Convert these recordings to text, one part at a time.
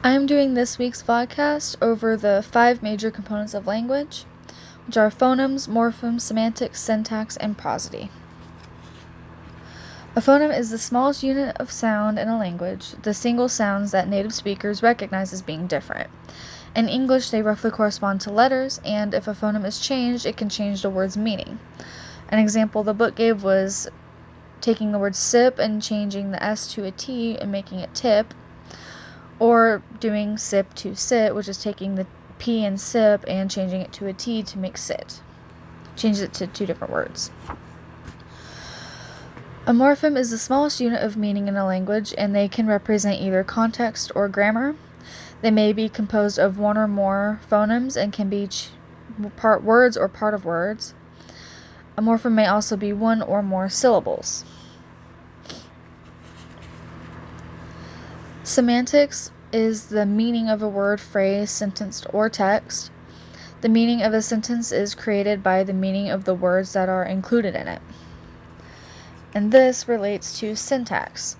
I am doing this week's Vodcast over the 5 major components of language, which are phonemes, morphemes, semantics, syntax, and prosody. A phoneme is the smallest unit of sound in a language, the single sounds that native speakers recognize as being different. In English, they roughly correspond to letters, and if a phoneme is changed, it can change the word's meaning. An example the book gave was taking the word sip and changing the S to a T and making it tip, or doing sip to sit, which is taking the P in sip and changing it to a T to make sit. Changes it to 2 different words. A morpheme is the smallest unit of meaning in a language, and they can represent either context or grammar. They may be composed of one or more phonemes and can be part words or part of words. A morpheme may also be one or more syllables. Semantics is the meaning of a word, phrase, sentence, or text. The meaning of a sentence is created by the meaning of the words that are included in it. And this relates to syntax,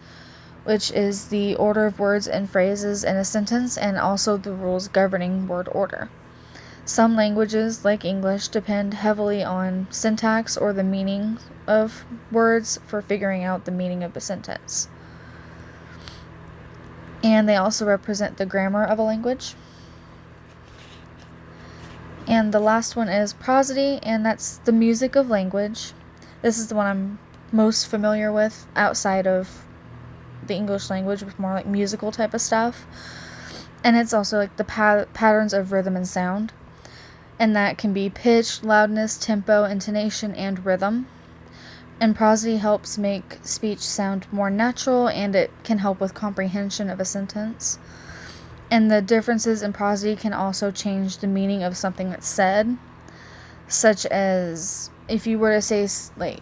which is the order of words and phrases in a sentence and also the rules governing word order. Some languages, like English, depend heavily on syntax or the meaning of words for figuring out the meaning of a sentence. And they also represent the grammar of a language. And the last one is prosody, and that's the music of language. This is the one I'm most familiar with outside of the English language, with more like musical type of stuff. And it's also like the patterns of rhythm and sound. And that can be pitch, loudness, tempo, intonation, and rhythm. And prosody helps make speech sound more natural, and it can help with comprehension of a sentence. And the differences in prosody can also change the meaning of something that's said, such as if you were to say, like,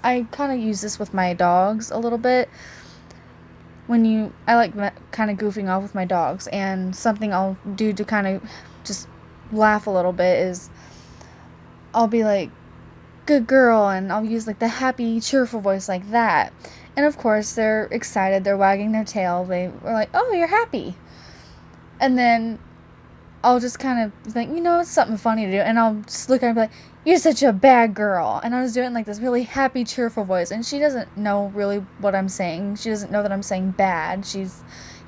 I kind of use this with my dogs a little bit. I like kind of goofing off with my dogs, and something I'll do to kind of just laugh a little bit is I'll be like, good girl, and I'll use like the happy, cheerful voice like that. And of course, they're excited, they're wagging their tail, they were like, oh, you're happy. And then I'll just kind of think, it's something funny to do, and I'll just look at her and be like, you're such a bad girl. And I was doing like this really happy, cheerful voice, and she doesn't know really what I'm saying. She doesn't know that I'm saying bad.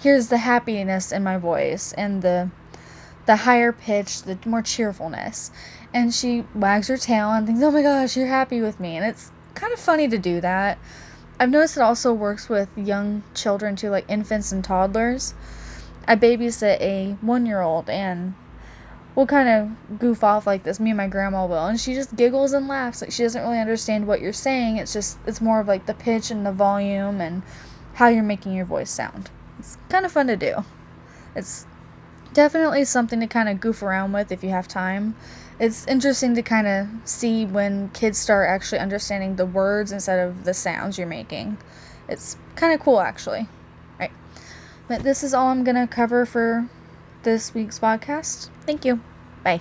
Here's the happiness in my voice, and the higher pitch, the more cheerfulness. And she wags her tail and thinks, oh my gosh, you're happy with me. And it's kind of funny to do that. I've noticed it also works with young children too, like infants and toddlers. I babysit a 1-year-old, and we'll kind of goof off like this, me and my grandma will, and she just giggles and laughs. Like, she doesn't really understand what you're saying. It's more of like the pitch and the volume and how you're making your voice sound. It's kind of fun to do. It's definitely something to kind of goof around with if you have time. It's interesting to kind of see when kids start actually understanding the words instead of the sounds you're making. It's kind of cool, actually. Right. But this is all I'm going to cover for this week's podcast. Thank you. Bye.